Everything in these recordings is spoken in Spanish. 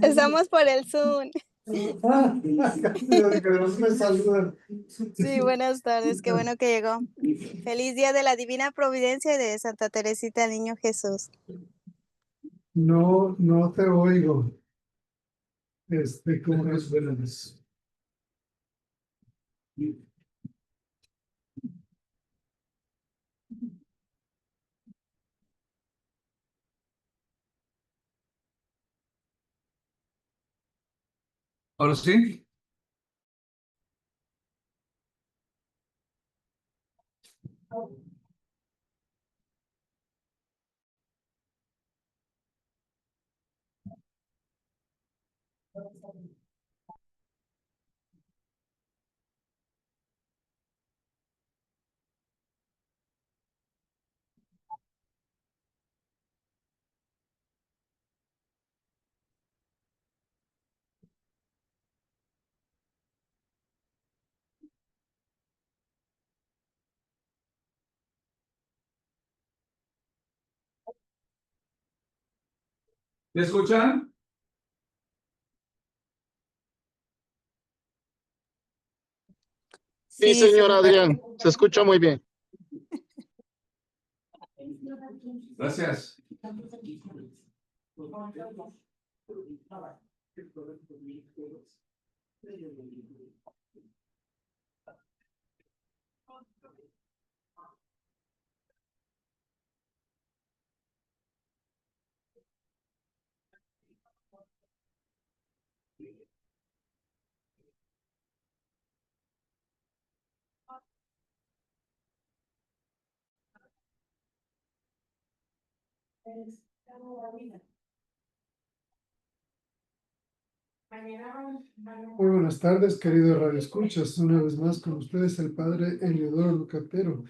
Estamos por el Zoom. Me saludan. Sí, buenas tardes, qué bueno que llegó. Feliz día de la Divina Providencia y de Santa Teresita Niño Jesús. No, no te oigo. ¿Cómo es? Buenas. ¿Ahora sí? ¿Me escuchan? Sí, Sí, señor señor. Adrián, se escucha muy bien. Gracias. Muy buenas tardes, queridos radioescuchas. Una vez más con ustedes el padre Eliodoro Lucatero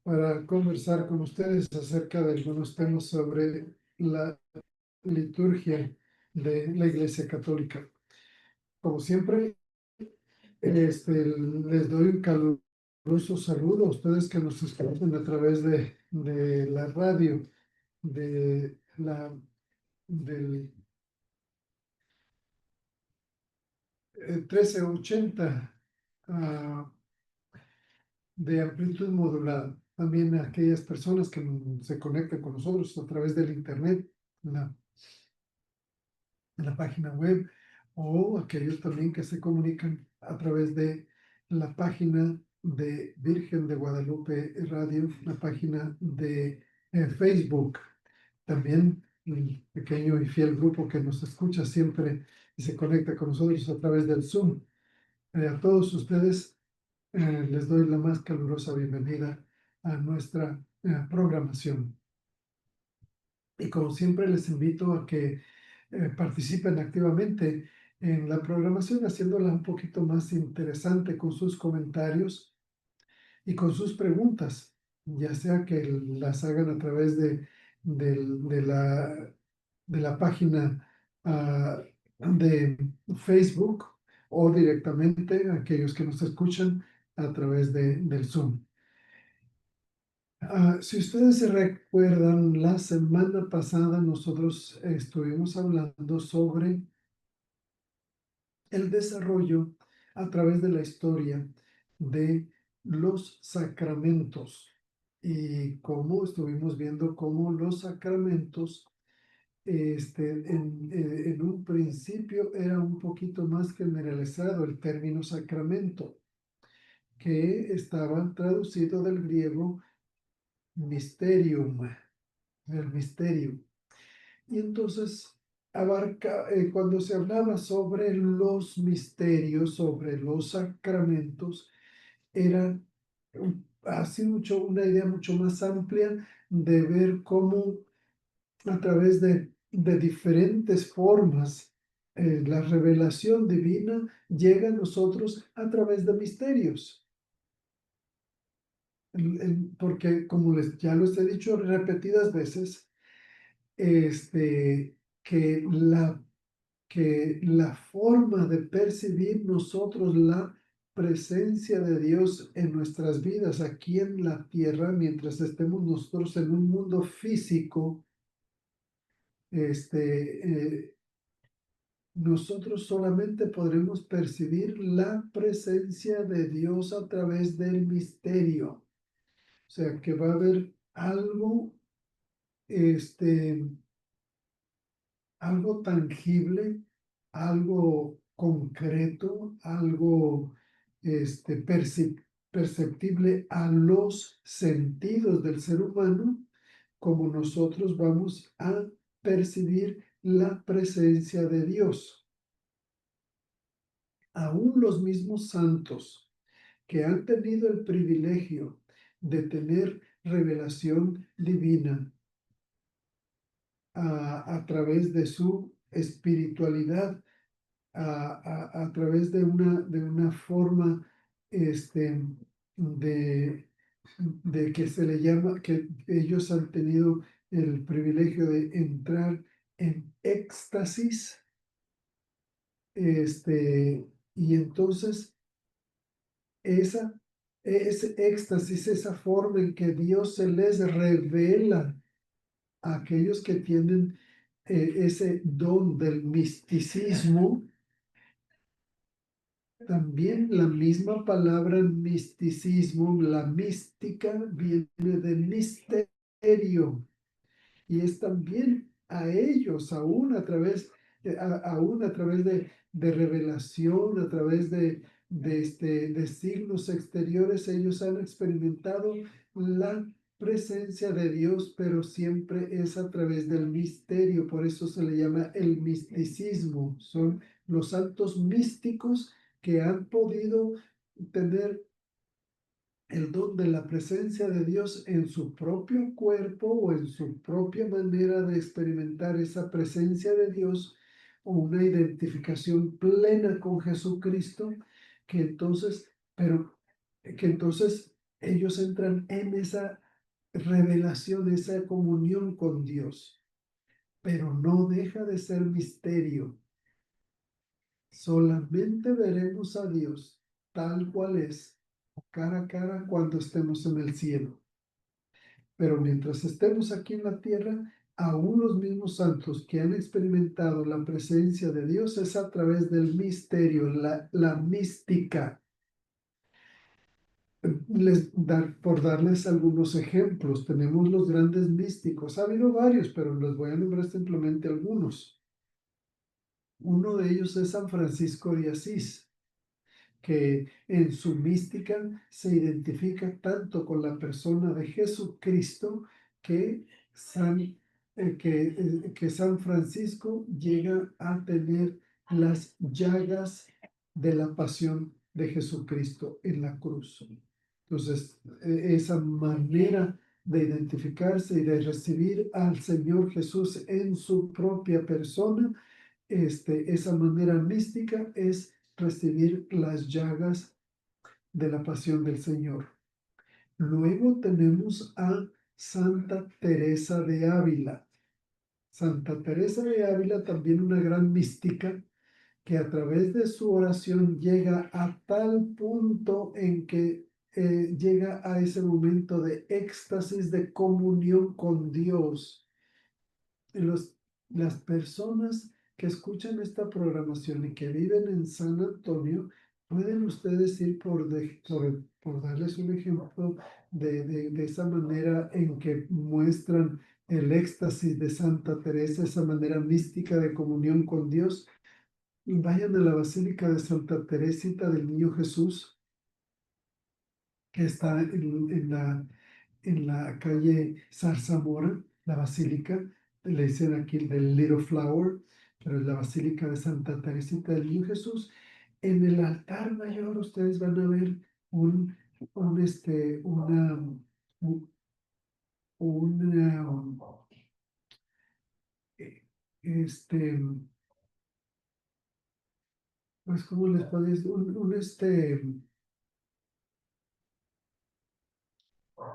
para conversar con ustedes acerca de algunos temas sobre la liturgia de la Iglesia Católica. Como siempre, les doy un caluroso saludo a ustedes que nos escuchan a través de la radio, de la, del 1380 de amplitud modulada. También a aquellas personas que se conectan con nosotros a través del internet, en la página web, o aquellos también que se comunican a través de la página de Virgen de Guadalupe Radio, la página de Facebook. También el pequeño y fiel grupo que nos escucha siempre y se conecta con nosotros a través del Zoom. A todos ustedes les doy la más calurosa bienvenida a nuestra programación. Y como siempre les invito a que participen activamente en la programación, haciéndola un poquito más interesante con sus comentarios y con sus preguntas, ya sea que las hagan a través de la página de Facebook o directamente aquellos que nos escuchan a través del Zoom. Si ustedes se recuerdan, la semana pasada nosotros estuvimos hablando sobre el desarrollo a través de la historia de los sacramentos y cómo estuvimos viendo cómo los sacramentos en un principio era un poquito más generalizado el término sacramento, que estaba traducido del griego mysterium, el misterio. Y entonces cuando se hablaba sobre los misterios, sobre los sacramentos, era así una idea mucho más amplia de ver cómo a través de diferentes formas la revelación divina llega a nosotros a través de misterios. Porque como ya les he dicho repetidas veces, que la forma de percibir nosotros la presencia de Dios en nuestras vidas aquí en la tierra, mientras estemos nosotros en un mundo físico, este, nosotros solamente podremos percibir la presencia de Dios a través del misterio. O sea, que va a haber algo, este, algo tangible, algo concreto, algo perceptible a los sentidos del ser humano, como nosotros vamos a percibir la presencia de Dios. Aún los mismos santos que han tenido el privilegio de tener revelación divina a través de su espiritualidad, a través de una forma de, de que se le llama, que ellos han tenido el privilegio de entrar en éxtasis, y entonces esa, ese éxtasis, esa forma en que Dios se les revela a aquellos que tienen ese don del misticismo. También la misma palabra misticismo, la mística, viene de misterio, y es también a ellos, aún a través de revelación, a través de signos exteriores, ellos han experimentado la presencia de Dios, pero siempre es a través del misterio. Por eso se le llama el misticismo. Son los santos místicos que han podido tener el don de la presencia de Dios en su propio cuerpo o en su propia manera de experimentar esa presencia de Dios, o una identificación plena con Jesucristo, que entonces, pero que entonces ellos entran en esa revelación, esa comunión con Dios, pero no deja de ser misterio. Solamente veremos a Dios tal cual es, cara a cara, cuando estemos en el cielo. Pero mientras estemos aquí en la tierra, aún los mismos santos que han experimentado la presencia de Dios es a través del misterio, la mística. Por darles algunos ejemplos, tenemos los grandes místicos. Ha habido varios, pero les voy a nombrar simplemente algunos. Uno de ellos es San Francisco de Asís, que en su mística se identifica tanto con la persona de Jesucristo, que que San Francisco llega a tener las llagas de la pasión de Jesucristo en la cruz. Entonces, esa manera de identificarse y de recibir al Señor Jesús en su propia persona, esa manera mística es recibir las llagas de la pasión del Señor. Luego tenemos a Santa Teresa de Ávila. Santa Teresa de Ávila, también una gran mística, que a través de su oración llega a tal punto en que llega a ese momento de éxtasis, de comunión con Dios. Los, las personas que escuchan esta programación y que viven en San Antonio, pueden ustedes ir por darles un ejemplo de esa manera en que muestran el éxtasis de Santa Teresa, esa manera mística de comunión con Dios. Vayan a la Basílica de Santa Teresita del Niño Jesús, que está en la calle Zarzamora, la basílica. Le dicen aquí del Little Flower, pero es la Basílica de Santa Teresita del Niño Jesús. En el altar mayor ustedes van a ver un, un este, un, una, eh, este, pues, ¿cómo les puedo decir?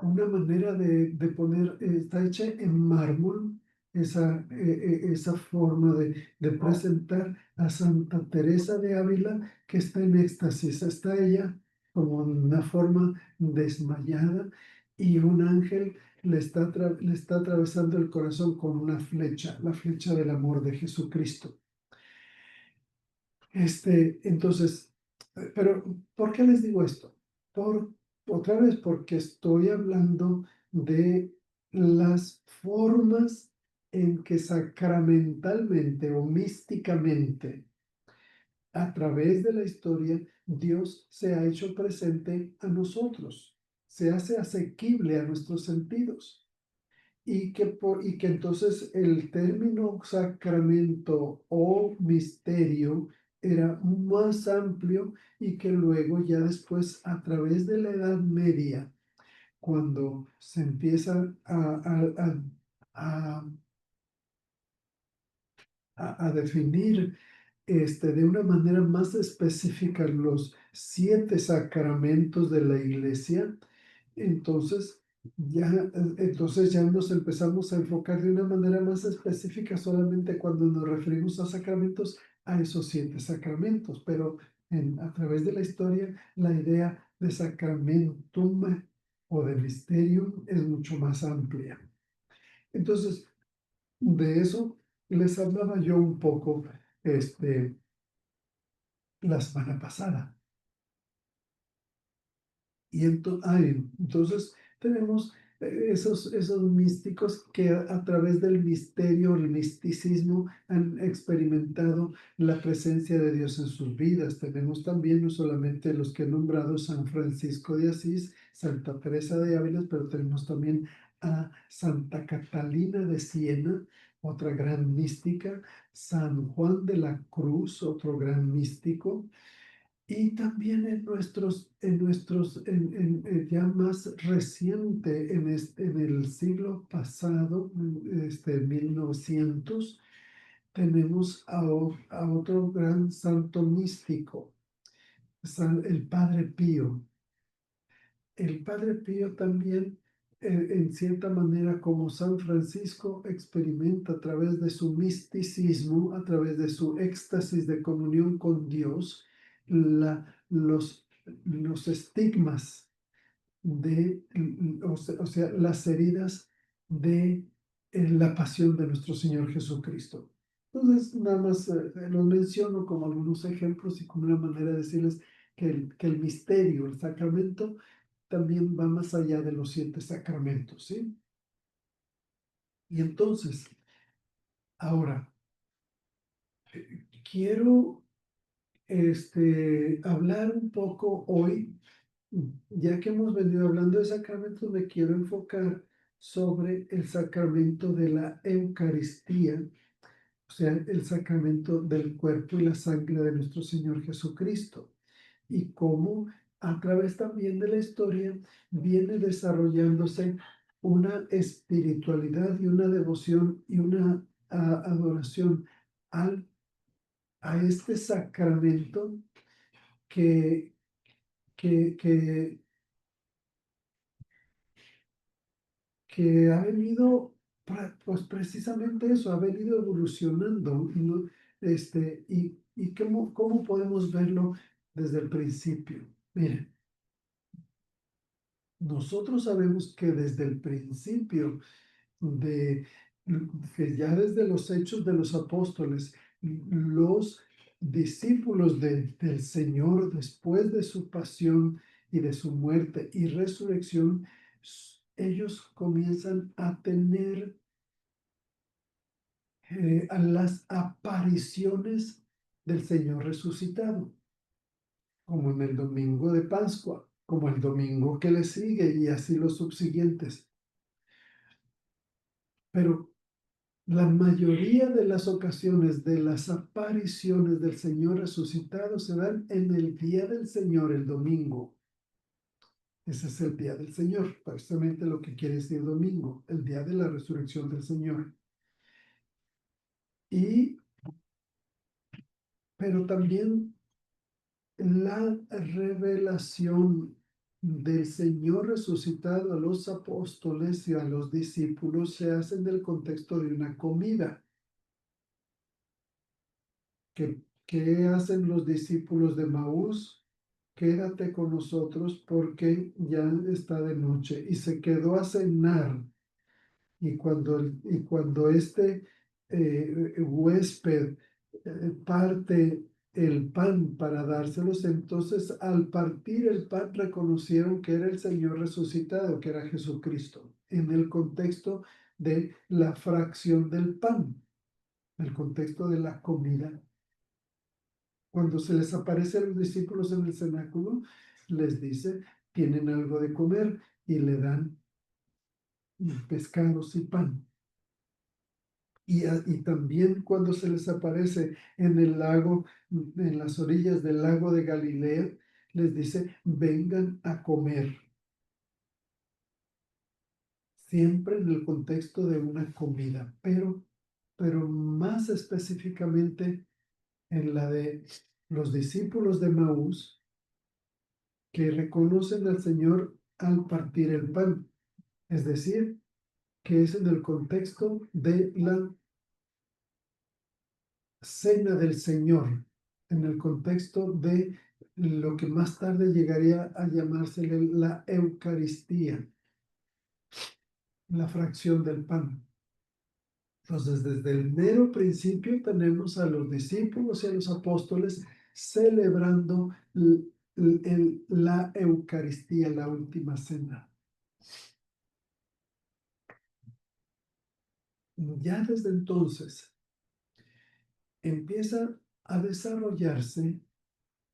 Una manera de poner, está hecha en mármol, esa forma de presentar a Santa Teresa de Ávila, que está en éxtasis. Está ella como en una forma desmayada, y un ángel le está atravesando el corazón con una flecha, la flecha del amor de Jesucristo. Entonces, pero ¿por qué les digo esto? Por, otra vez, porque estoy hablando de las formas en que sacramentalmente o místicamente, a través de la historia, Dios se ha hecho presente a nosotros, se hace asequible a nuestros sentidos. Y que entonces el término sacramento o misterio era más amplio y que luego ya después a través de la Edad Media, cuando se empieza a, a definir de una manera más específica los 7 sacramentos de la iglesia, entonces entonces ya nos empezamos a enfocar de una manera más específica solamente cuando nos referimos a sacramentos, a esos 7 sacramentos, pero a través de la historia la idea de sacramentum o de mysterium es mucho más amplia. Entonces, de eso les hablaba yo un poco la semana pasada. Y entonces tenemos esos místicos que a través del misterio, el misticismo, han experimentado la presencia de Dios en sus vidas. Tenemos también no solamente los que he nombrado, San Francisco de Asís, Santa Teresa de Ávila, pero tenemos también a Santa Catalina de Siena, otra gran mística, San Juan de la Cruz, otro gran místico, y también ya más reciente, en el siglo pasado, 1900, tenemos a otro gran santo místico, el Padre Pío. El Padre Pío también, en cierta manera, como San Francisco, experimenta a través de su misticismo, a través de su éxtasis de comunión con Dios, los estigmas o sea, las heridas de la pasión de nuestro Señor Jesucristo. Entonces, nada más los menciono como algunos ejemplos y como una manera de decirles que el misterio, el sacramento, también va más allá de los 7 sacramentos, ¿sí? Y entonces, ahora, quiero hablar un poco hoy, ya que hemos venido hablando de sacramentos, me quiero enfocar sobre el sacramento de la Eucaristía, o sea, el sacramento del cuerpo y la sangre de nuestro Señor Jesucristo, y cómo a través también de la historia viene desarrollándose una espiritualidad y una devoción y una adoración al, a este sacramento que, que, que, que ha venido, pues precisamente eso, ha venido evolucionando, ¿no? Y cómo podemos verlo desde el principio. Miren, nosotros sabemos que desde el principio de que ya desde los hechos de los apóstoles, los discípulos del Señor, después de su pasión y de su muerte y resurrección, ellos comienzan a tener a las apariciones del Señor resucitado, como en el domingo de Pascua, como el domingo que le sigue y así los subsiguientes. Pero la mayoría de las ocasiones de las apariciones del Señor resucitado se dan en el día del Señor, el domingo. Ese es el día del Señor, precisamente lo que quiere decir domingo, el día de la resurrección del Señor. Pero también la revelación del Señor resucitado a los apóstoles y a los discípulos se hace en el contexto de una comida. ¿Qué hacen los discípulos de Maús? Quédate con nosotros porque ya está de noche. Y se quedó a cenar y cuando este huésped parte el pan para dárselos, entonces al partir el pan reconocieron que era el Señor resucitado, que era Jesucristo, en el contexto de la fracción del pan, el contexto de la comida. Cuando se les aparece a los discípulos en el cenáculo, les dice, tienen algo de comer y le dan pescados y pan. Y también cuando se les aparece en el lago, en las orillas del lago de Galilea, les dice, vengan a comer. Siempre en el contexto de una comida, pero más específicamente en la de los discípulos de Maús, que reconocen al Señor al partir el pan. Es decir, que es en el contexto de la cena del Señor, en el contexto de lo que más tarde llegaría a llamársele la Eucaristía, la fracción del pan. Entonces, desde el mero principio tenemos a los discípulos y a los apóstoles celebrando la Eucaristía, la última cena. Ya desde entonces empieza a desarrollarse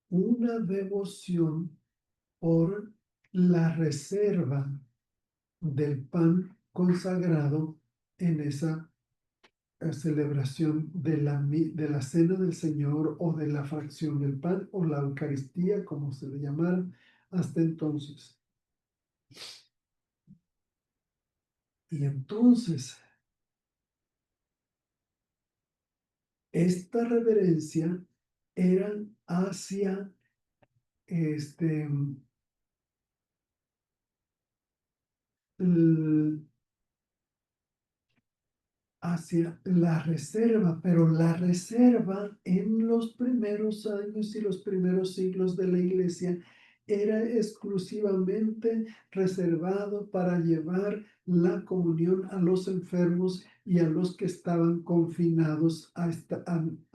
una devoción por la reserva del pan consagrado en esa celebración de la cena del Señor o de la fracción del pan o la Eucaristía, como se le llamara hasta entonces. Y entonces, esta reverencia era hacia el, hacia la reserva, pero la reserva en los primeros años y los primeros siglos de la iglesia era exclusivamente reservado para llevar la comunión a los enfermos y a los que estaban confinados a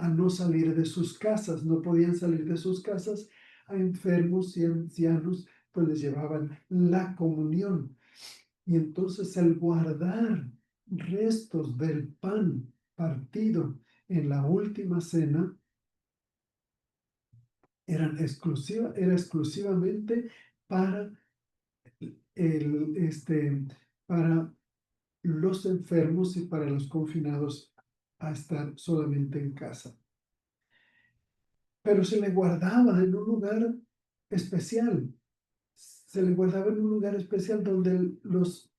no salir de sus casas, no podían salir de sus casas, a enfermos y ancianos, pues les llevaban la comunión. Y entonces el guardar restos del pan partido en la última cena era exclusivamente para, para los enfermos y para los confinados a estar solamente en casa. Pero se le guardaba en un lugar especial. Se le guardaba en un lugar especial donde los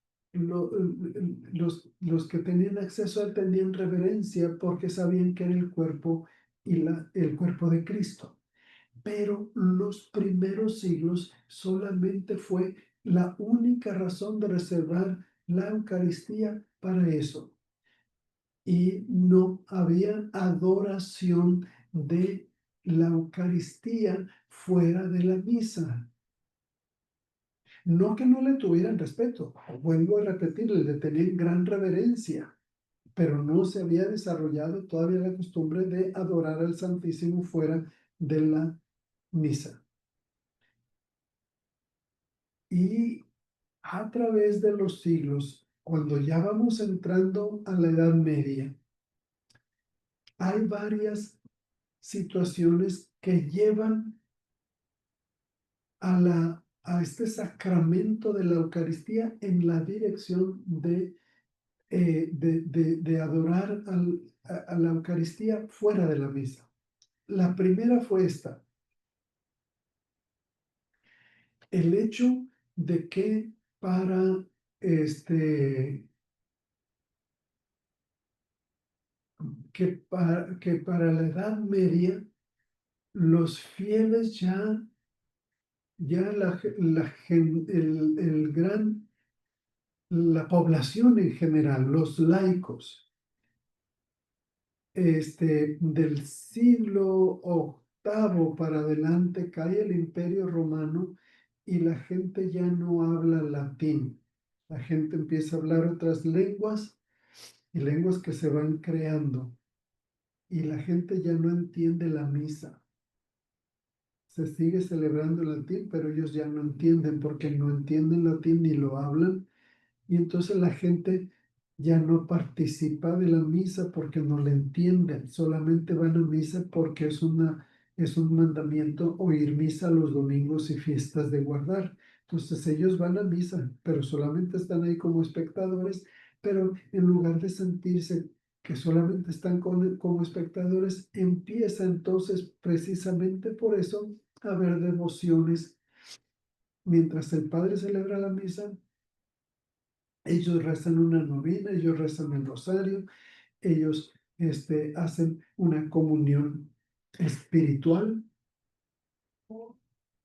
que tenían acceso a él tenían reverencia porque sabían que era el cuerpo el cuerpo de Cristo. Pero los primeros siglos solamente fue la única razón de reservar la Eucaristía para eso. Y no había adoración de la Eucaristía fuera de la misa. No que no le tuvieran respeto, vuelvo a repetir, le tenían gran reverencia, pero no se había desarrollado todavía la costumbre de adorar al Santísimo fuera de la misa. Y a través de los siglos, cuando ya vamos entrando a la Edad Media, hay varias situaciones que llevan a este sacramento de la Eucaristía en la dirección de adorar a la Eucaristía fuera de la misa. La primera fue esta, el hecho de que para que para la Edad Media los fieles ya la población en general, los laicos, del siglo VIII para adelante cae el Imperio Romano y la gente ya no habla latín. La gente empieza a hablar otras lenguas y lenguas que se van creando. Y la gente ya no entiende la misa. Se sigue celebrando en latín, pero ellos ya no entienden porque no entienden latín ni lo hablan. Y entonces la gente ya no participa de la misa porque no la entienden, solamente van a misa porque es un mandamiento oír misa los domingos y fiestas de guardar. Entonces ellos van a misa, pero solamente están ahí como espectadores, pero en lugar de sentirse que solamente están como espectadores, empieza entonces precisamente por eso a haber devociones. Mientras el padre celebra la misa, ellos rezan una novena, ellos rezan el rosario, ellos hacen una comunión espiritual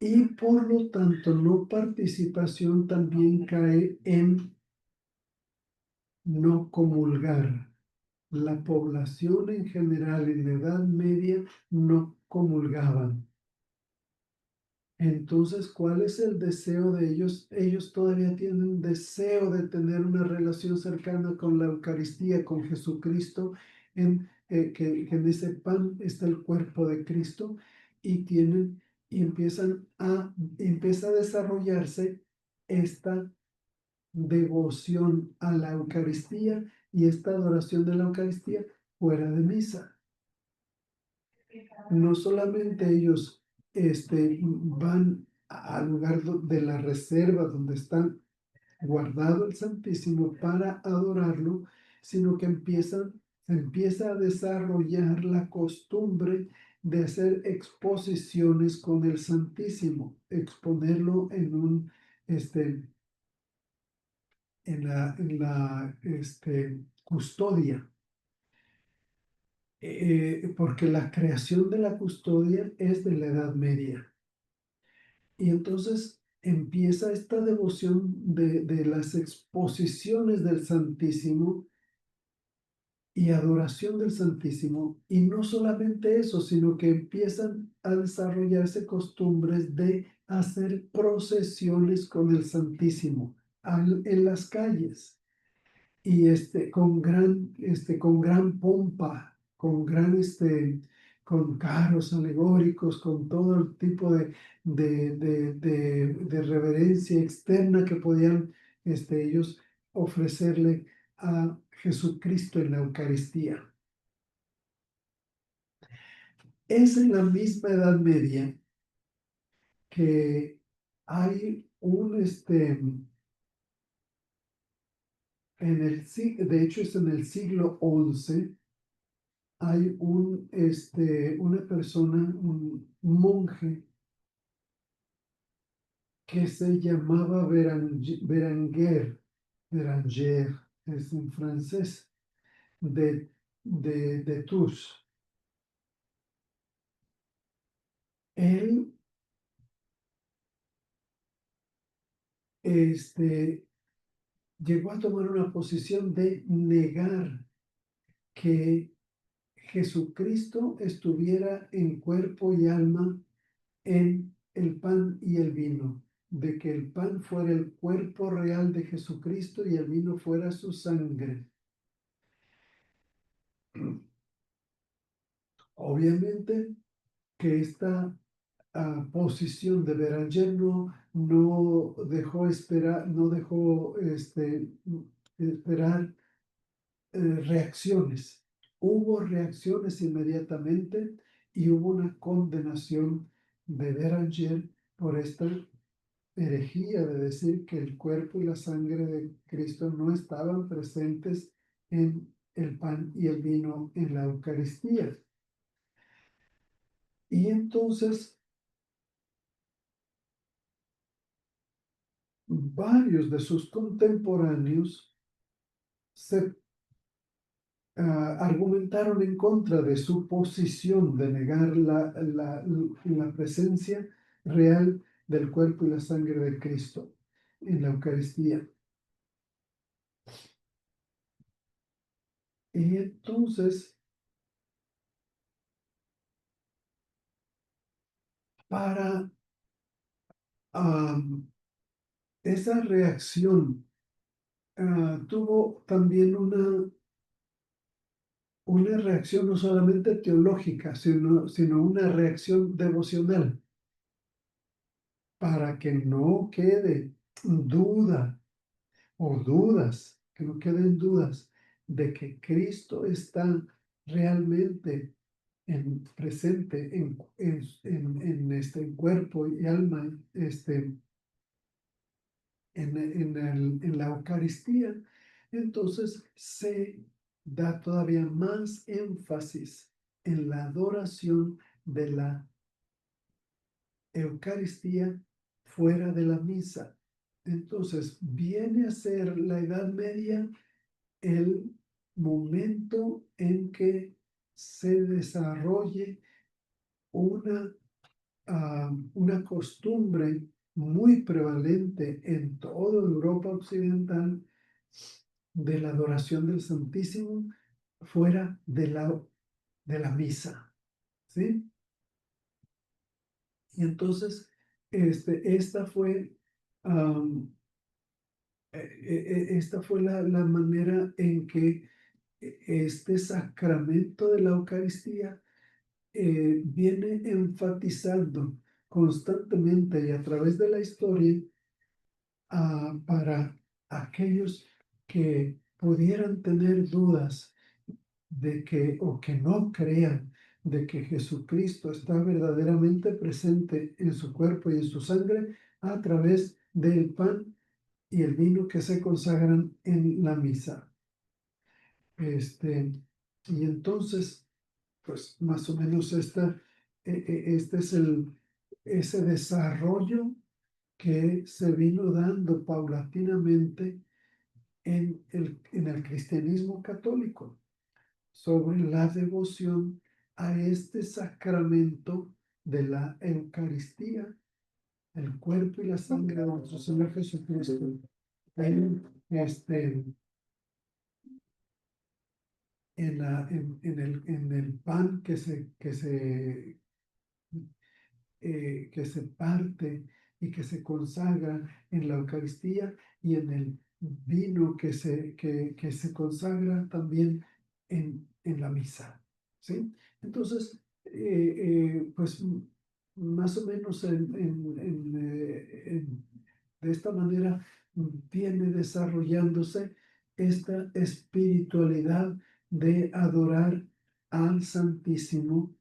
y por lo tanto no participación también cae en no comulgar. La población en general en la Edad Media no comulgaban. Entonces, ¿cuál es el deseo de ellos? Ellos todavía tienen deseo de tener una relación cercana con la Eucaristía, con Jesucristo, que en ese pan está el cuerpo de Cristo y tienen y empieza a desarrollarse esta devoción a la Eucaristía y esta adoración de la Eucaristía fuera de misa. No solamente ellos van al lugar de la reserva donde está guardado el Santísimo para adorarlo, sino que se empieza a desarrollar la costumbre de hacer exposiciones con el Santísimo, exponerlo en la custodia. Porque la creación de la custodia es de la Edad Media. Y entonces empieza esta devoción de las exposiciones del Santísimo y adoración del Santísimo. Y no solamente eso, sino que empiezan a desarrollarse costumbres de hacer procesiones con el Santísimo en las calles y con gran pompa, con carros alegóricos, con todo el tipo de reverencia externa que podían ellos ofrecerle a Jesucristo en la Eucaristía. Es en la misma Edad Media que hay de hecho es en el siglo XI, hay una persona, un monje, que se llamaba Béranger, es en francés, de Tours. Él llegó a tomar una posición de negar que Jesucristo estuviera en cuerpo y alma en el pan y el vino, de que el pan fuera el cuerpo real de Jesucristo y el vino fuera su sangre. Obviamente que esta posición de Beranger no dejó esperar, no dejó esperar reacciones. Hubo reacciones inmediatamente y hubo una condenación de Beranger por esta herejía de decir que el cuerpo y la sangre de Cristo no estaban presentes en el pan y el vino en la Eucaristía. Y entonces varios de sus contemporáneos se argumentaron en contra de su posición de negar la presencia real del cuerpo y la sangre de Cristo en la Eucaristía. Y entonces, para esa reacción tuvo también una reacción no solamente teológica, sino una reacción devocional, para que no quede duda o dudas, que no queden dudas de que Cristo está realmente presente en cuerpo y alma, en la Eucaristía. Entonces se da todavía más énfasis en la adoración de la Eucaristía fuera de la misa. Entonces viene a ser la Edad Media el momento en que se desarrolle una, una costumbre muy prevalente en toda Europa Occidental de la adoración del Santísimo fuera de la misa, ¿sí? Y entonces, esta fue la manera en que este sacramento de la Eucaristía viene enfatizando constantemente y a través de la historia para aquellos que pudieran tener dudas de que o que no crean de que Jesucristo está verdaderamente presente en su cuerpo y en su sangre a través del pan y el vino que se consagran en la misa. Y entonces, pues más o menos este es ese desarrollo que se vino dando paulatinamente en el cristianismo católico sobre la devoción a este sacramento de la Eucaristía, el cuerpo y la sangre de nuestro Señor Jesucristo, en, este, en el pan que se parte y que se consagra en la Eucaristía y en el vino que se consagra también en la misa, ¿sí? Entonces, pues más o menos de esta manera viene desarrollándose esta espiritualidad de adorar al Santísimo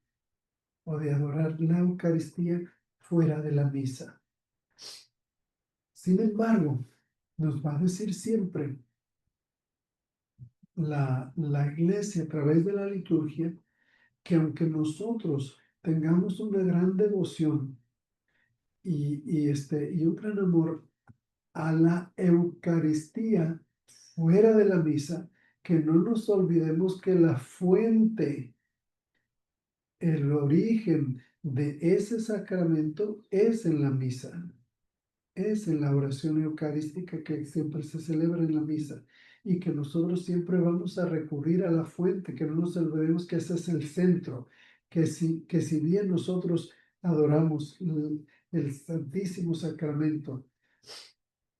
o de adorar la Eucaristía fuera de la misa. Sin embargo, nos va a decir siempre la Iglesia a través de la liturgia que aunque nosotros tengamos una gran devoción y un gran amor a la Eucaristía fuera de la misa, que no nos olvidemos que la fuente, el origen de ese sacramento es en la misa, es en la oración eucarística que siempre se celebra en la misa y que nosotros siempre vamos a recurrir a la fuente, que no nos olvidemos que ese es el centro, que si bien nosotros adoramos el Santísimo Sacramento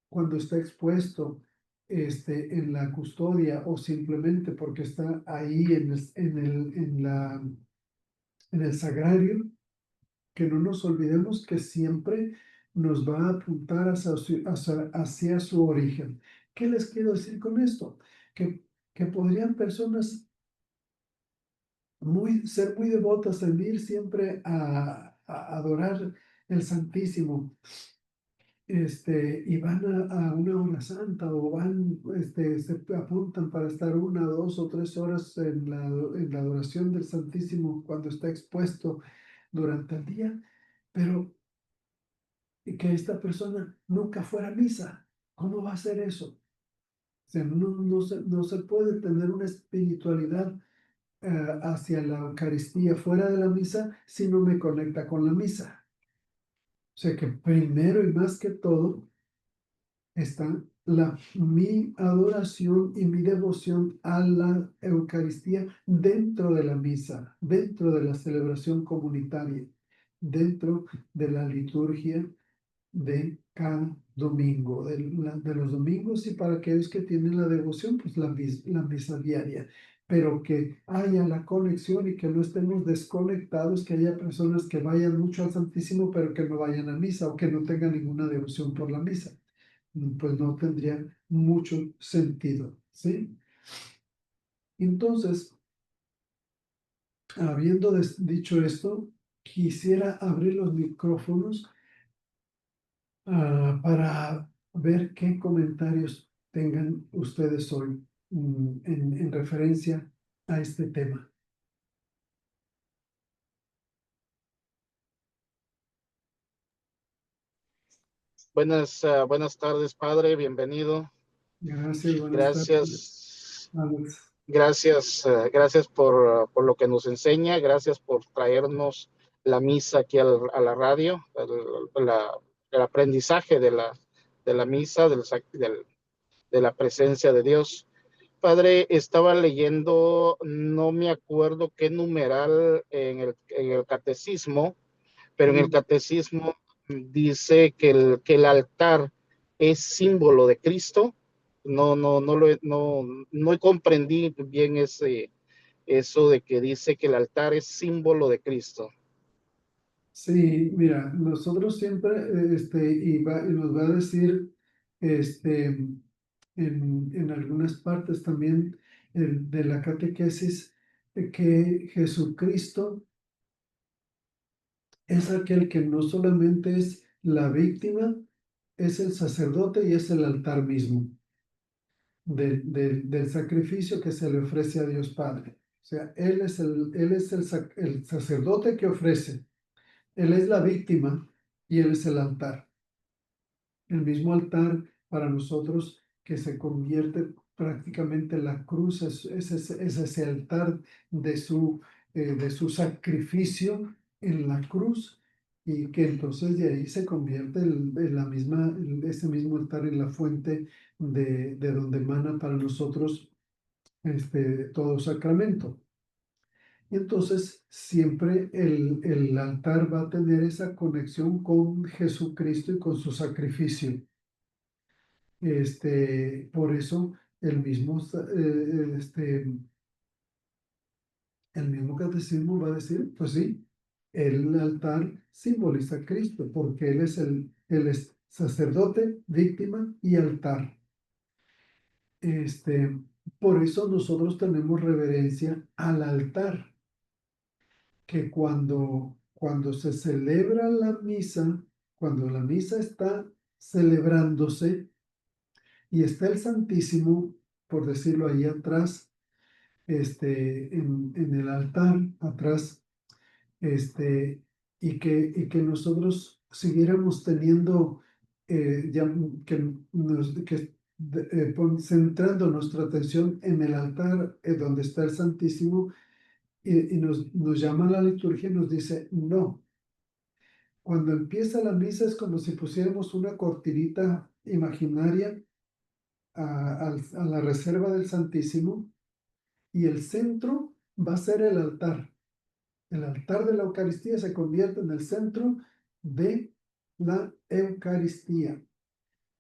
cuando está expuesto en la custodia o simplemente porque está ahí en el sagrario, que no nos olvidemos que siempre nos va a apuntar hacia su origen. ¿Qué les quiero decir con esto? Que podrían personas ser muy devotas en ir siempre a adorar el Santísimo, y van a una hora santa o se apuntan para estar 1, 2 o 3 horas en la adoración del Santísimo cuando está expuesto durante el día, pero que esta persona nunca fuera a misa. ¿Cómo va a ser eso? O sea, no se puede tener una espiritualidad hacia la Eucaristía fuera de la misa si no me conecta con la misa. O sea que primero y más que todo está mi adoración y mi devoción a la Eucaristía dentro de la misa, dentro de la celebración comunitaria, dentro de la liturgia de cada domingo, de los domingos, y para aquellos que tienen la devoción, pues la misa diaria. Pero que haya la conexión y que no estemos desconectados, que haya personas que vayan mucho al Santísimo, pero que no vayan a misa o que no tengan ninguna devoción por la misa. Pues no tendría mucho sentido, ¿sí? Entonces, habiendo dicho esto, quisiera abrir los micrófonos para ver qué comentarios tengan ustedes hoy en referencia a este tema. Buenas tardes, padre, bienvenido. Gracias, buenas tardes, Gracias, Alex. gracias por lo que nos enseña, gracias por traernos la misa aquí a la radio, el aprendizaje de la misa, de la presencia de Dios. Padre, estaba leyendo, no me acuerdo qué numeral en el catecismo, pero en el catecismo dice que el altar es símbolo de Cristo. No comprendí bien eso de que dice que el altar es símbolo de Cristo. Sí, mira, nosotros siempre, y nos va a decir, en algunas partes también de la catequesis, que Jesucristo es aquel que no solamente es la víctima, es el sacerdote y es el altar mismo del sacrificio que se le ofrece a Dios Padre. O sea, él es el sacerdote que ofrece, él es la víctima y él es el altar. El mismo altar para nosotros que se convierte prácticamente en la cruz, es ese altar de su sacrificio en la cruz, y que entonces de ahí se convierte en ese mismo altar en la fuente de donde emana para nosotros todo sacramento. Y entonces siempre el altar va a tener esa conexión con Jesucristo y con su sacrificio. Por eso el mismo catecismo va a decir, pues sí, el altar simboliza a Cristo, porque él es sacerdote, víctima y altar. Este, por eso nosotros tenemos reverencia al altar, que cuando se celebra la misa, cuando la misa está celebrándose y está el Santísimo, por decirlo ahí atrás, en el altar, atrás, este, y que nosotros siguiéramos teniendo, centrando nuestra atención en el altar, donde está el Santísimo, y nos llama la liturgia y nos dice, no, cuando empieza la misa es como si pusiéramos una cortinita imaginaria a la reserva del Santísimo, y el centro va a ser el altar. El altar de la Eucaristía se convierte en el centro de la Eucaristía.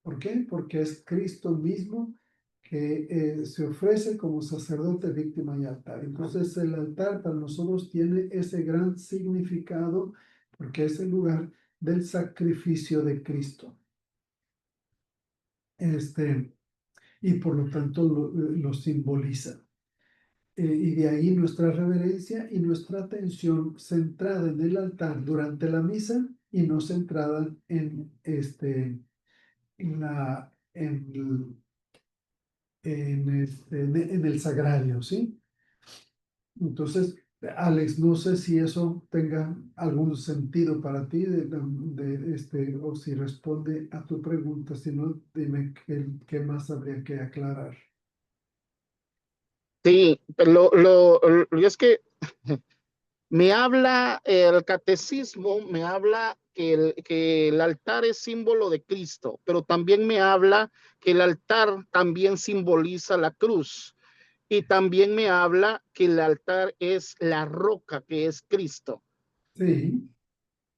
¿Por qué? Porque es Cristo mismo que se ofrece como sacerdote, víctima y altar. Entonces el altar para nosotros tiene ese gran significado, porque es el lugar del sacrificio de Cristo. Y por lo tanto lo simboliza. Y de ahí nuestra reverencia y nuestra atención centrada en el altar durante la misa, y no centrada en, en el sagrario, ¿sí? Entonces, Alex, no sé si eso tenga algún sentido para ti, o si responde a tu pregunta. Si no, dime qué más habría que aclarar. Sí, y es que me habla el catecismo, me habla que el altar es símbolo de Cristo, pero también me habla que el altar también simboliza la cruz. Y también me habla que el altar es la roca que es Cristo. Sí,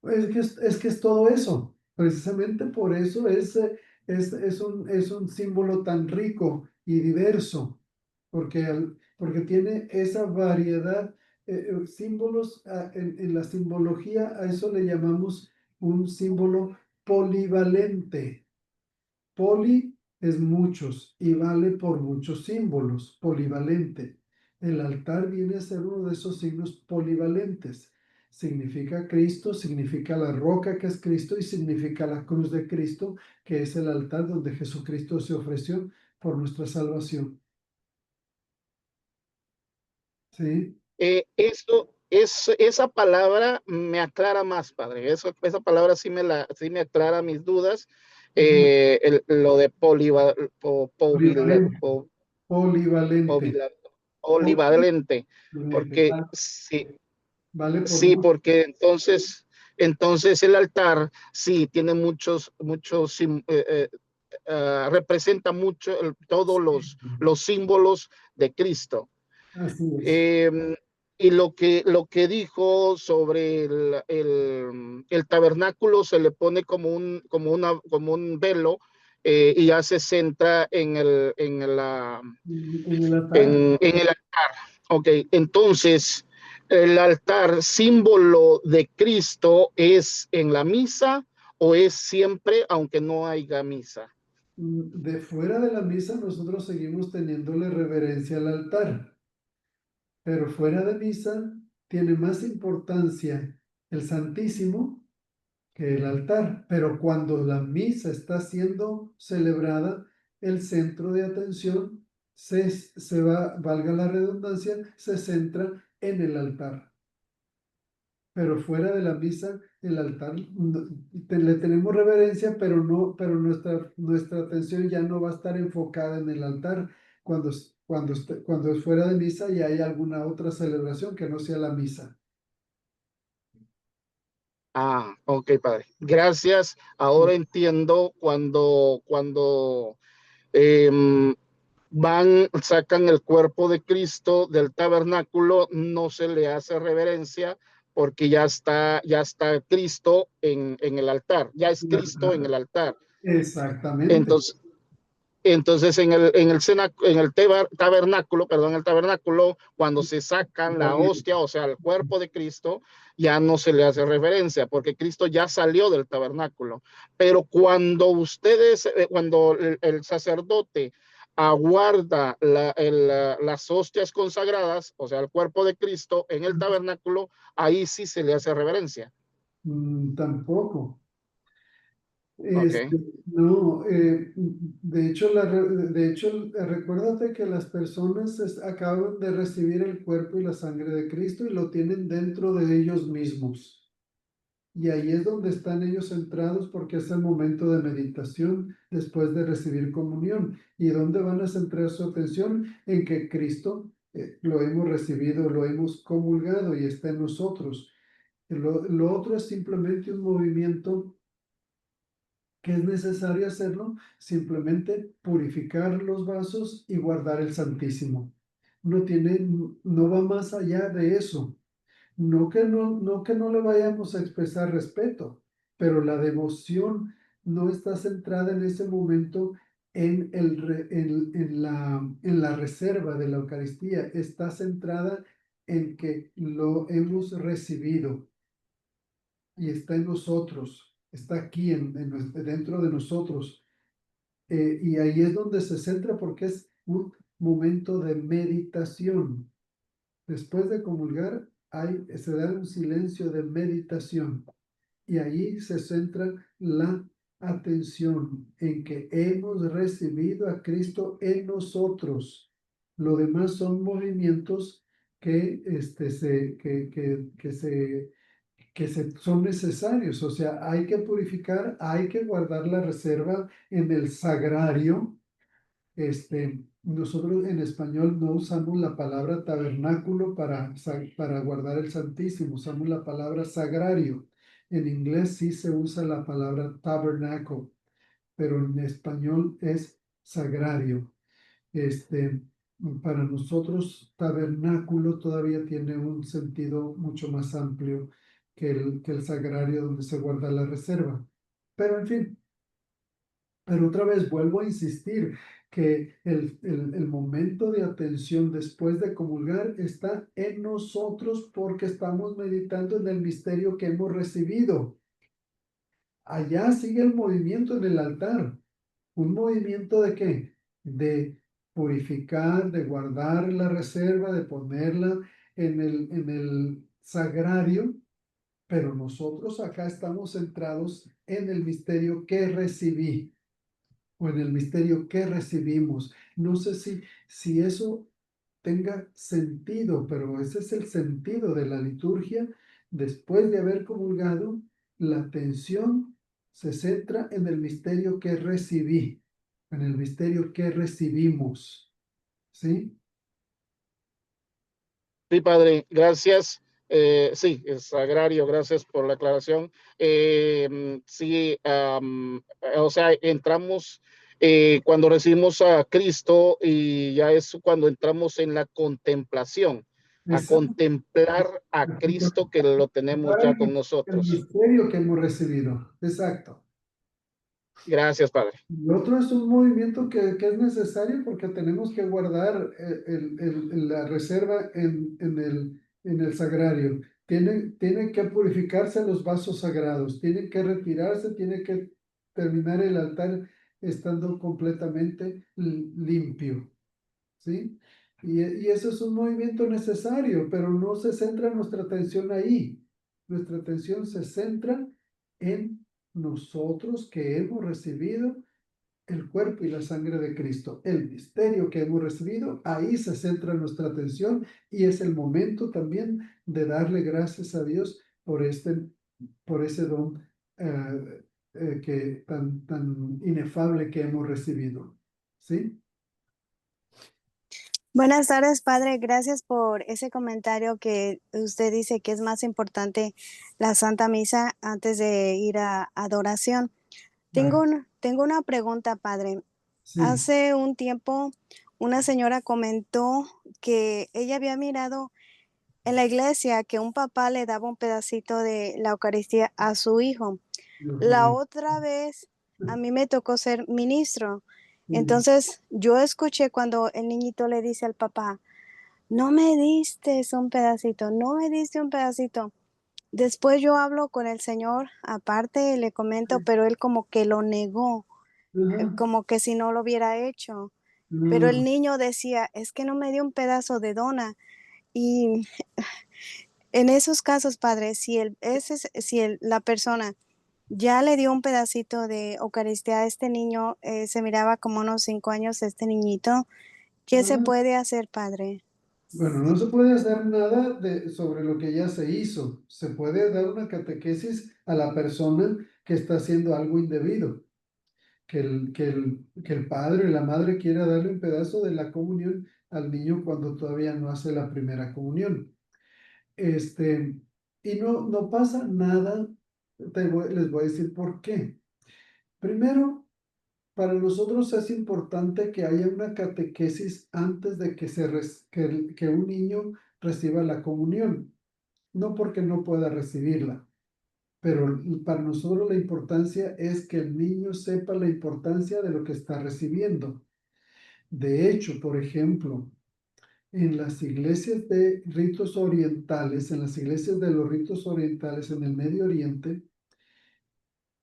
es que es todo eso. Precisamente por eso es un símbolo tan rico y diverso, porque tiene esa variedad, símbolos, en la simbología, a eso le llamamos un símbolo polivalente. Poli es muchos y vale por muchos símbolos, polivalente. El altar viene a ser uno de esos signos polivalentes. Significa Cristo, significa la roca que es Cristo y significa la cruz de Cristo, que es el altar donde Jesucristo se ofreció por nuestra salvación. ¿Sí? Esa palabra me aclara más, padre. Esa palabra sí me aclara mis dudas. Ujú. Lo de Polivalente. Polivalente. povila- polivalente, Polivalente. porque sí, Vale por sí, mucho. porque entonces el altar sí tiene representa mucho todos los símbolos de Cristo. Así es. Eh, y lo que dijo sobre el tabernáculo se le pone como un velo, y ya se centra En el altar. en el altar. Ok, entonces el altar, símbolo de Cristo, ¿es en la misa o es siempre aunque no haya misa? De fuera de la misa nosotros seguimos teniéndole reverencia al altar, pero fuera de misa tiene más importancia el Santísimo que el altar. Pero cuando la misa está siendo celebrada, el centro de atención se va, valga la redundancia, se centra en el altar. Pero fuera de la misa, el altar, le tenemos reverencia, pero nuestra atención ya no va a estar enfocada en el altar cuando es fuera de misa y hay alguna otra celebración que no sea la misa. Ah, ok, padre. Gracias. Ahora entiendo cuando em, sacan el cuerpo de Cristo del tabernáculo, no se le hace reverencia porque ya está Cristo en el altar, ya es Cristo en el altar. Exactamente. Entonces, entonces, en el tabernáculo, cuando se sacan la hostia, o sea, el cuerpo de Cristo, ya no se le hace referencia, porque Cristo ya salió del tabernáculo. Pero cuando el sacerdote aguarda las hostias consagradas, o sea, el cuerpo de Cristo en el tabernáculo, ahí sí se le hace reverencia. Tampoco. Ok. No, de hecho, recuérdate que las personas acaban de recibir el cuerpo y la sangre de Cristo y lo tienen dentro de ellos mismos. Y ahí es donde están ellos centrados porque es el momento de meditación después de recibir comunión. ¿Y dónde van a centrar su atención? En que Cristo lo hemos recibido, lo hemos comulgado y está en nosotros. Lo otro es simplemente un movimiento que es necesario hacerlo, simplemente purificar los vasos y guardar el Santísimo. No va más allá de eso. No que no le vayamos a expresar respeto, pero la devoción no está centrada en ese momento en la reserva de la Eucaristía, está centrada en que lo hemos recibido y está en nosotros, está aquí dentro de nosotros. Y ahí es donde se centra porque es un momento de meditación. Después de comulgar, se da un silencio de meditación y ahí se centra la atención en que hemos recibido a Cristo en nosotros. Lo demás son movimientos que son necesarios. O sea, hay que purificar, hay que guardar la reserva en el sagrario. Nosotros en español no usamos la palabra tabernáculo para guardar el Santísimo, usamos la palabra sagrario. En inglés sí se usa la palabra tabernacle, pero en español es sagrario. Este, para nosotros, tabernáculo todavía tiene un sentido mucho más amplio que el sagrario donde se guarda la reserva. Pero en fin, pero otra vez vuelvo a insistir que el momento de atención después de comulgar está en nosotros porque estamos meditando en el misterio que hemos recibido. Allá sigue el movimiento en el altar. ¿Un movimiento de qué? De purificar, de guardar la reserva, de ponerla en el sagrario, pero nosotros acá estamos centrados en el misterio que recibí o en el misterio que recibimos. No sé si eso tenga sentido, pero ese es el sentido de la liturgia. Después de haber comulgado, la atención se centra en el misterio que recibí, en el misterio que recibimos. ¿Sí? Sí, padre, gracias. Sí, es agrario, gracias por la aclaración. Sí, o sea, entramos cuando recibimos a Cristo y ya es cuando entramos en la contemplación, a Exacto. contemplar a Cristo que lo tenemos ya con El nosotros. misterio que hemos recibido. Exacto. Gracias, padre. Y otro es un movimiento que es necesario porque tenemos que guardar la reserva en el sagrario. Tienen que purificarse los vasos sagrados, tienen que retirarse, tiene que terminar el altar estando completamente limpio. ¿Sí? Y eso es un movimiento necesario, pero no se centra nuestra atención ahí. Nuestra atención se centra en nosotros que hemos recibido el cuerpo y la sangre de Cristo, el misterio que hemos recibido, ahí se centra nuestra atención y es el momento también de darle gracias a Dios por ese don que tan inefable que hemos recibido. ¿Sí? Buenas tardes, padre. Gracias por ese comentario que usted dice que es más importante la Santa Misa antes de ir a adoración. Ah, Tengo una pregunta, padre. sí. Hace un tiempo una señora comentó que ella había mirado en la iglesia que un papá le daba un pedacito de la Eucaristía a su hijo. Dios La mío. otra vez a mí me tocó ser ministro. Sí. Entonces yo escuché cuando el niñito le dice al papá, no me diste un pedacito, no me diste un pedacito. Después yo hablo con el Señor aparte, le comento, pero él como que lo negó, Ajá. como que si no lo hubiera hecho. Pero el No, niño decía, es que no me dio un pedazo de dona. Y en esos casos, padre, si la persona ya le dio un pedacito de Eucaristía a este niño, se miraba como unos 5 años este niñito, ¿qué se ajá. puede hacer, padre? Bueno, no se puede hacer nada sobre lo que ya se hizo. Se puede dar una catequesis a la persona que está haciendo algo indebido. Que el padre o la madre quiera darle un pedazo de la comunión al niño cuando todavía no hace la primera comunión. Este, y no pasa nada. Les voy a decir por qué. Primero, para nosotros es importante que haya una catequesis antes de que un niño reciba la comunión, no porque no pueda recibirla, pero para nosotros la importancia es que el niño sepa la importancia de lo que está recibiendo. De hecho, por ejemplo, en las iglesias de ritos orientales, en las iglesias de los ritos orientales en el Medio Oriente,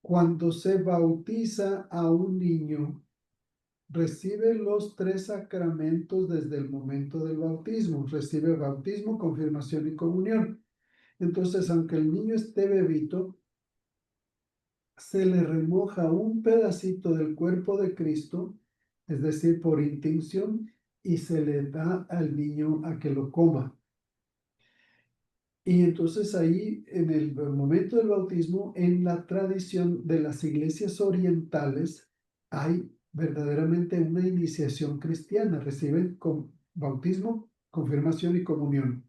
cuando se bautiza a un niño, recibe los tres sacramentos desde el momento del bautismo. Recibe bautismo, confirmación y comunión. Entonces, aunque el niño esté bebito, se le remoja un pedacito del cuerpo de Cristo, es decir, por intinción, y se le da al niño a que lo coma. Y entonces ahí, en el momento del bautismo, en la tradición de las iglesias orientales, hay verdaderamente una iniciación cristiana. Reciben bautismo, confirmación y comunión.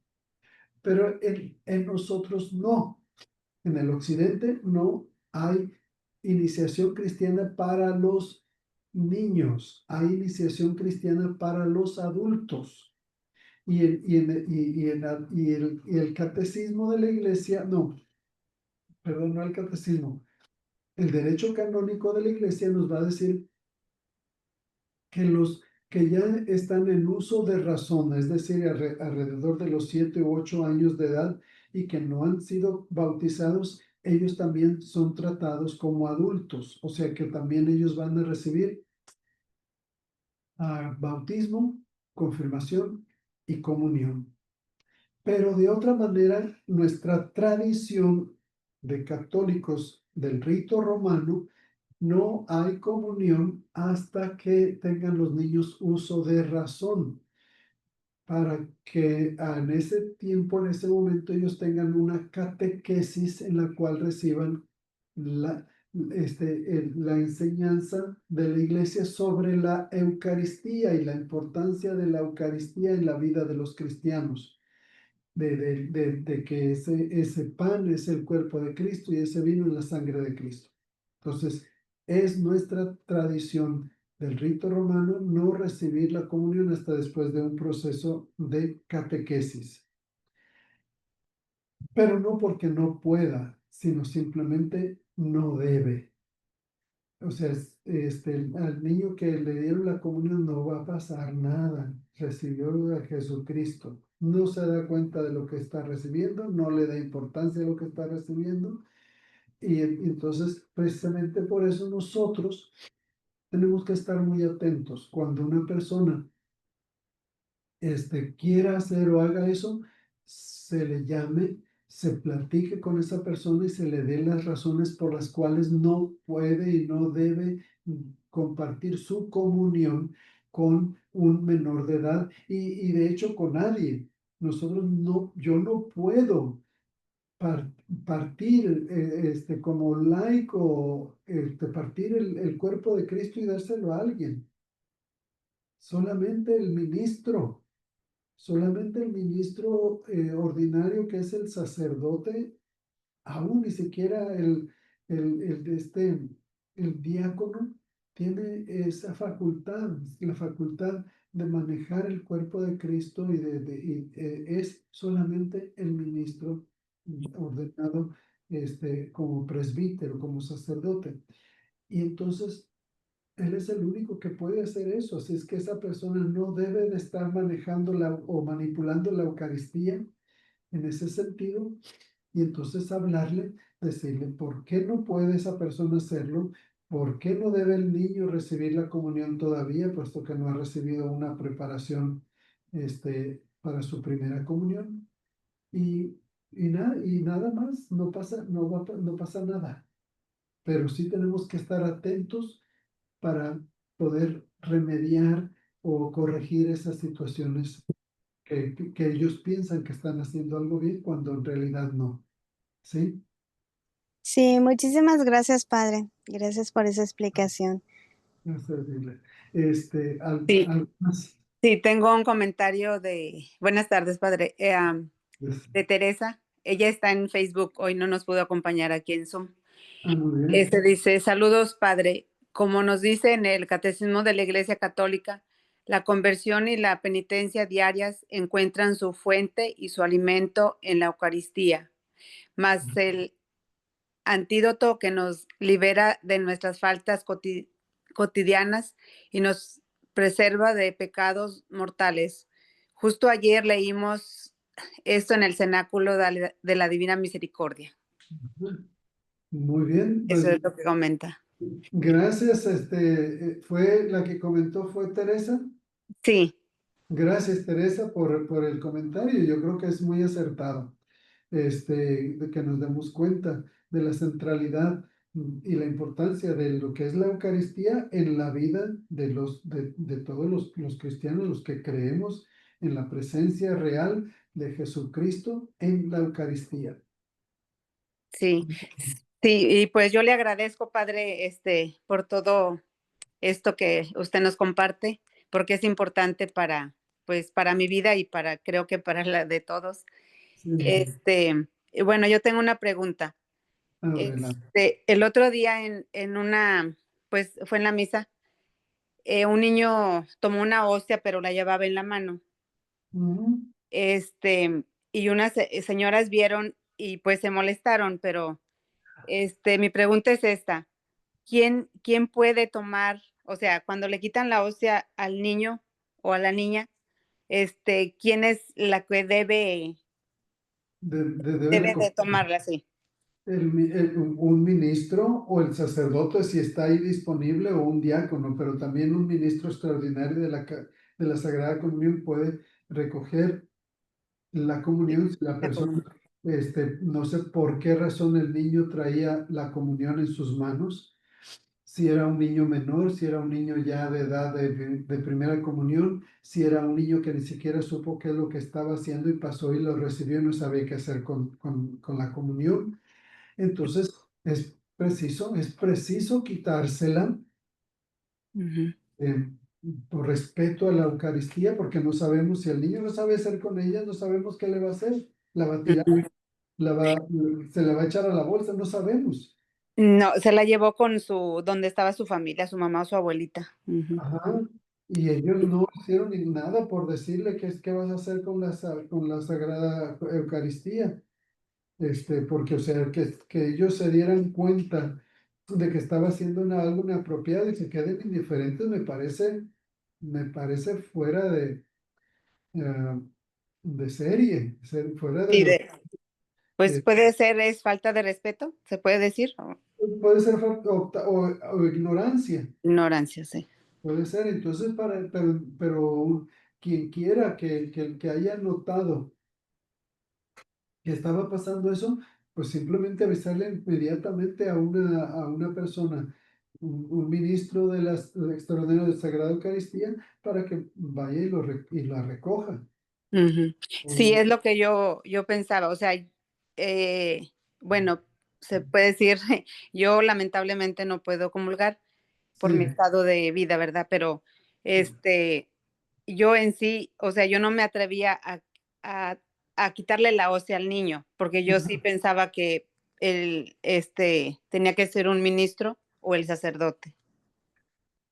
Pero en nosotros no. En el occidente no hay iniciación cristiana para los niños. Hay iniciación cristiana para los adultos. Y el catecismo de la iglesia, no, perdón, no el catecismo. El derecho canónico de la Iglesia nos va a decir que los que ya están en uso de razón, es decir, alrededor de los 7 u 8 años de edad y que no han sido bautizados, ellos también son tratados como adultos, o sea que también ellos van a recibir bautismo, confirmación y comunión. Pero de otra manera, nuestra tradición de católicos del rito romano, no hay comunión hasta que tengan los niños uso de razón, para que en ese tiempo, en ese momento, ellos tengan una catequesis en la cual reciban la, la enseñanza de la iglesia sobre la Eucaristía y la importancia de la Eucaristía en la vida de los cristianos. De que ese pan es el cuerpo de Cristo y ese vino es la sangre de Cristo. Entonces, es nuestra tradición del rito romano no recibir la comunión hasta después de un proceso de catequesis. Pero no porque no pueda, sino simplemente no debe. O sea, al niño que le dieron la comunión no va a pasar nada. Recibió a Jesucristo. No se da cuenta de lo que está recibiendo, no le da importancia a lo que está recibiendo. Y entonces, precisamente por eso nosotros tenemos que estar muy atentos. Cuando una persona quiera hacer o haga eso, se le llame, se platique con esa persona y se le dé las razones por las cuales no puede y no debe compartir su comunión con un menor de edad y de hecho con nadie. Nosotros no, yo no puedo partir como laico, partir el cuerpo de Cristo y dárselo a alguien. Solamente el ministro. Solamente el ministro ordinario, que es el sacerdote, aún ni siquiera el diácono, tiene esa facultad, la facultad de manejar el cuerpo de Cristo es solamente el ministro ordenado como presbítero, como sacerdote. Y entonces él es el único que puede hacer eso, así es que esa persona no debe de estar manejando o manipulando la Eucaristía en ese sentido, y entonces hablarle, decirle por qué no puede esa persona hacerlo, por qué no debe el niño recibir la comunión todavía, puesto que no ha recibido una preparación para su primera comunión, y, y nada más, no pasa nada, pero sí tenemos que estar atentos para poder remediar o corregir esas situaciones que ellos piensan que están haciendo algo bien cuando en realidad no. ¿Sí? Sí, muchísimas gracias, padre. Gracias por esa explicación. No es terrible. Sí, Algo más. sí, tengo un comentario de, buenas tardes, padre, Pues, de Teresa. Ella está en Facebook, hoy no nos pudo acompañar aquí en Zoom. muy bien. Dice, saludos, padre. Como nos dice en el Catecismo de la Iglesia Católica, la conversión y la penitencia diarias encuentran su fuente y su alimento en la Eucaristía, más el antídoto que nos libera de nuestras faltas cotidianas y nos preserva de pecados mortales. Justo ayer leímos esto en el cenáculo de la Divina Misericordia. Muy bien. Eso Pues, es lo que comenta. gracias. Fue la que comentó, fue Teresa. Sí. Gracias, Teresa, por el comentario. Yo creo que es muy acertado, de que nos demos cuenta de la centralidad y la importancia de lo que es la Eucaristía en la vida de todos los cristianos, los que creemos en la presencia real de Jesucristo en la Eucaristía. Sí, sí, y pues yo le agradezco, padre, por todo esto que usted nos comparte, porque es importante para, pues, para mi vida y para, creo que para la de todos. Sí, Y bueno, yo tengo una pregunta. adelante. El otro día en una, pues, fue en la misa, un niño tomó una hostia, pero la llevaba en la mano. Ujú. Y unas señoras vieron y pues se molestaron, pero Mi pregunta es esta. ¿Quién puede tomar, o sea, cuando le quitan la hostia al niño o a la niña, quién es la que Debe debe de tomarla así? un ministro o el sacerdote si está ahí disponible o un diácono, pero también un ministro extraordinario de la Sagrada Comunión puede recoger la comunión si la La persona, comunión. no sé por qué razón el niño traía la comunión en sus manos, si era un niño menor, si era un niño ya de edad de primera comunión, si era un niño que ni siquiera supo qué es lo que estaba haciendo y pasó y lo recibió y no sabía qué hacer con la comunión. Entonces es preciso quitársela Ujú. eh, por respeto a la Eucaristía, porque no sabemos si el niño no sabe hacer con ella, no sabemos qué le va a hacer. La va a tirar, Ujú. se la va a echar a la bolsa, no sabemos. No, se la llevó con donde estaba su familia, su mamá o su abuelita. Ujú. Ajá. Y ellos no hicieron ni nada por decirle qué vas a hacer con con la Sagrada Eucaristía. Porque, o sea, que ellos se dieran cuenta de que estaba haciendo algo inapropiado y se queden indiferentes, me parece fuera eh, de serie, fuera de Sí, lo, pues eh, puede ser, es falta de respeto, se puede decir, o puede ser o ignorancia, ignorancia, sí. puede ser. Entonces, pero quien quiera que haya notado que estaba pasando eso, pues simplemente avisarle inmediatamente a una persona, un ministro de las extraordinario de Sagrada Eucaristía, para que vaya y la recoja. Ujú. Sí, O- es lo que yo pensaba, o sea, bueno, se puede decir, yo lamentablemente no puedo comulgar por mi sí, estado de vida, ¿verdad? Pero, yo en sí, o sea, yo no me atrevía a a quitarle la hostia al niño, porque yo sí pensaba que tenía que ser un ministro o el sacerdote.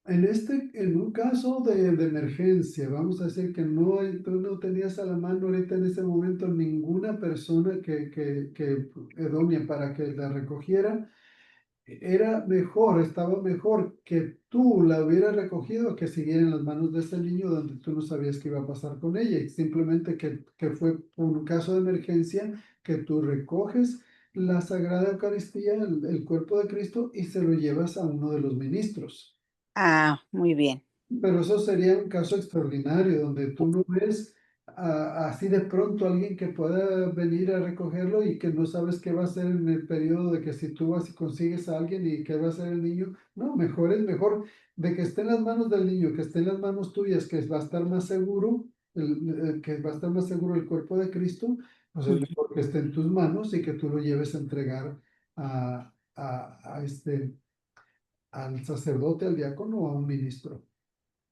en un caso de emergencia, vamos a decir que tú no tenías a la mano ahorita en ese momento ninguna persona que idónea para que la recogiera. Estaba mejor que tú la hubieras recogido que siguiera en las manos de ese niño donde tú no sabías qué iba a pasar con ella. Y simplemente que fue un caso de emergencia que tú recoges la Sagrada Eucaristía, el cuerpo de Cristo, y se lo llevas a uno de los ministros. Ah, muy bien. Pero eso sería un caso extraordinario, donde tú no ves así de pronto alguien que pueda venir a recogerlo y que no sabes qué va a hacer en el periodo de que si tú vas y consigues a alguien y qué va a hacer el niño. No, mejor es mejor de que esté en las manos del niño, que esté en las manos tuyas, que va a estar más seguro, que va a estar más seguro el cuerpo de Cristo, pues es Ujú, mejor que esté en tus manos y que tú lo lleves a entregar al sacerdote, al diácono o a un ministro.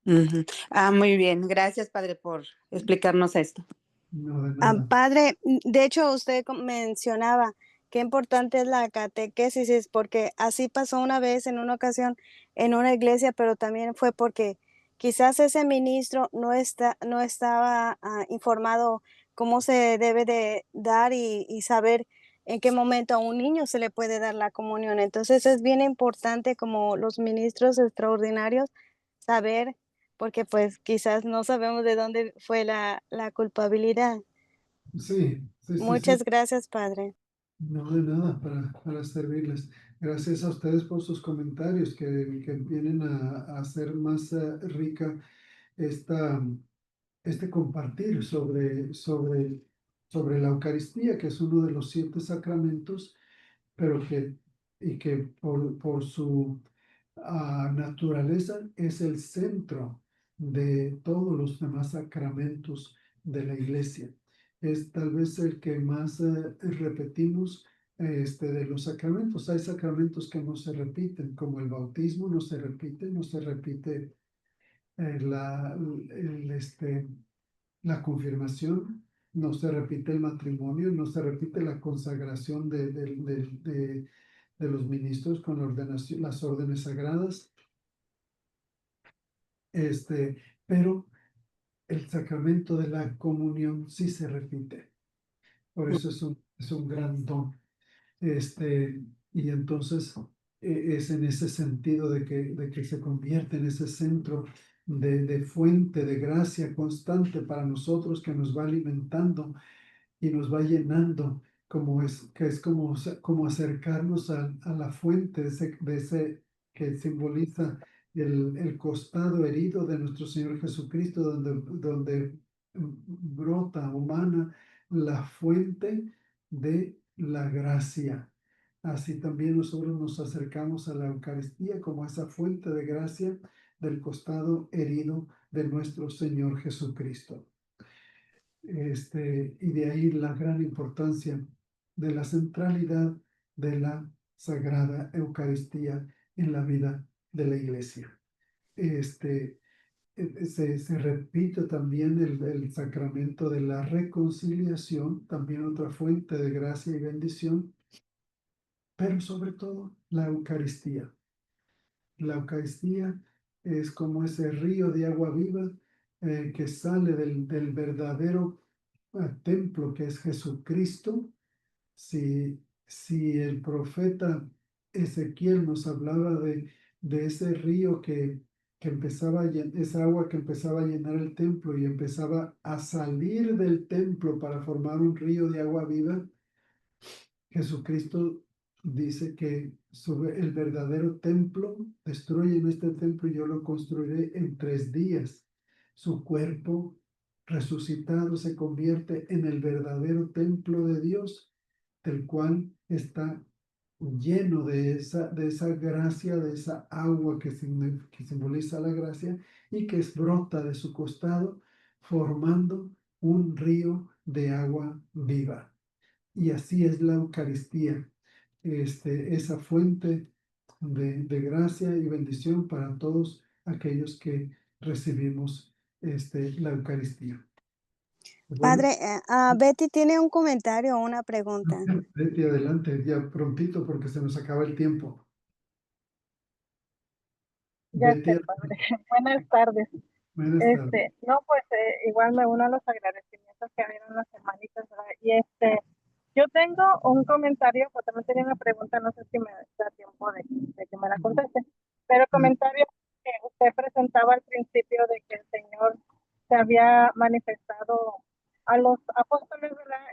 ujú. Ah, muy bien. Gracias, padre, por explicarnos esto. No, de nada. Padre, de hecho, usted mencionaba qué importante es la catequesis, es porque así pasó una vez en una ocasión en una iglesia, pero también fue porque quizás ese ministro no estaba informado cómo se debe de dar y saber en qué momento a un niño se le puede dar la comunión. Entonces es bien importante como los ministros extraordinarios saber, porque pues quizás no sabemos de dónde fue la culpabilidad. Sí, sí, sí, sí. Muchas gracias, padre. No, de nada para servirles. Gracias a ustedes por sus comentarios que vienen a hacer más rica esta, este compartir sobre la Eucaristía, que es uno de los 7 sacramentos, pero que por su naturaleza es el centro de todos los demás sacramentos de la Iglesia. Es tal vez el que más repetimos de los sacramentos. Hay sacramentos que no se repiten, como el bautismo no se repite la confirmación, no se repite el matrimonio, no se repite la consagración de los ministros con la ordenación, las órdenes sagradas, este, pero el sacramento de la comunión sí se repite. Por eso es un gran don. Este, Y entonces es en ese sentido de que se convierte en ese centro de fuente de gracia constante para nosotros, que nos va alimentando y nos va llenando, que es como acercarnos a la fuente de ese que simboliza el costado herido de nuestro Señor Jesucristo, donde brota, humana, la fuente de la gracia. Así también nosotros nos acercamos a la Eucaristía como esa fuente de gracia del costado herido de nuestro Señor Jesucristo. Y de ahí la gran importancia de la centralidad de la Sagrada Eucaristía en la vida de la Iglesia. Se repite también el sacramento de la reconciliación, también otra fuente de gracia y bendición, pero sobre todo la Eucaristía. La Eucaristía es como ese río de agua viva que sale del verdadero templo que es Jesucristo. Si el profeta Ezequiel nos hablaba de ese río que empezaba esa agua que empezaba a llenar el templo y empezaba a salir del templo para formar un río de agua viva, Jesucristo dice que sobre el verdadero templo, destruyen este templo y yo lo construiré en 3 días. Su cuerpo resucitado se convierte en el verdadero templo de Dios, del cual está lleno de esa gracia, de esa agua que simboliza la gracia y que brota de su costado, formando un río de agua viva. Y así es la Eucaristía, esa fuente de gracia y bendición para todos aquellos que recibimos la Eucaristía. Bueno, Padre, Betty tiene un comentario o una pregunta. Betty, adelante, ya prontito porque se nos acaba el tiempo. Ya Betty, sé, padre. Buenas tardes. buenas tardes. No, pues igual me uno a los agradecimientos que vieron las hermanitas, ¿verdad? Y yo tengo un comentario, pues también tenía una pregunta, no sé si me da tiempo de que me la conteste, pero el comentario que usted presentaba al principio de que el Señor se había manifestado a los apóstoles, ¿verdad?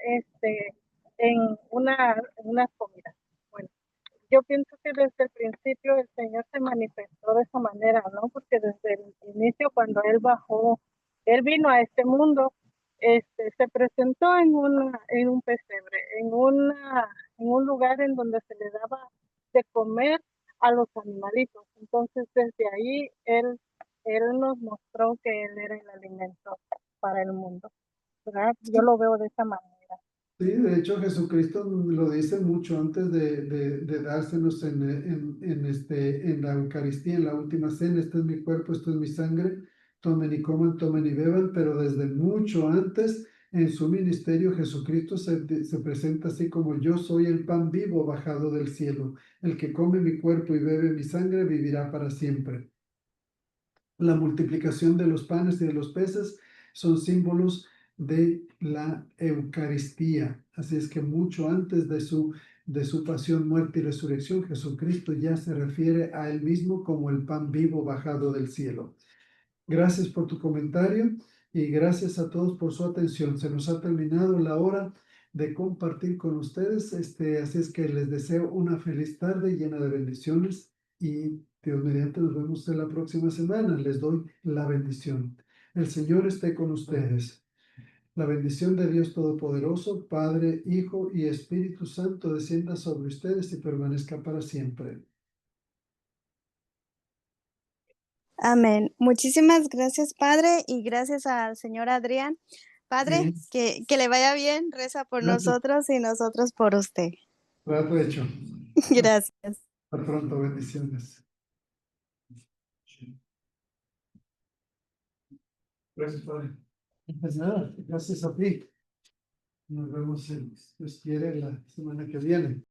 En unas comidas. Bueno, yo pienso que desde el principio el Señor se manifestó de esa manera, ¿no? Porque desde el inicio, cuando Él vino a este mundo, se presentó en un pesebre, en un lugar en donde se le daba de comer a los animalitos. Entonces, desde ahí, Él nos mostró que Él era el alimento para el mundo, ¿verdad? Yo lo veo de esa manera. Sí, de hecho Jesucristo lo dice mucho antes de dársenos en la Eucaristía, en la última cena: este es mi cuerpo, esto es mi sangre, tomen y coman, tomen y beban. Pero desde mucho antes, en su ministerio, Jesucristo se presenta así como: yo soy el pan vivo bajado del cielo, el que come mi cuerpo y bebe mi sangre vivirá para siempre. La multiplicación de los panes y de los peces son símbolos de la Eucaristía. Así es que mucho antes de su pasión, muerte y resurrección, Jesucristo ya se refiere a él mismo como el pan vivo bajado del cielo. Gracias por tu comentario y gracias a todos por su atención. Se nos ha terminado la hora de compartir con ustedes. Así es que les deseo una feliz tarde llena de bendiciones y Dios mediante nos vemos en la próxima semana. Les doy la bendición. El Señor esté con ustedes. La bendición de Dios Todopoderoso, Padre, Hijo y Espíritu Santo descienda sobre ustedes y permanezca para siempre. Amén. Muchísimas gracias, Padre, y gracias al señor Adrián. Padre, Bien, que le vaya bien, reza por gracias. nosotros y nosotros por usted. Trato hecho. Gracias. Hasta pronto, bendiciones. Gracias, Padre. Pues nada, gracias a ti. Nos vemos, si Dios quiere, la semana que viene.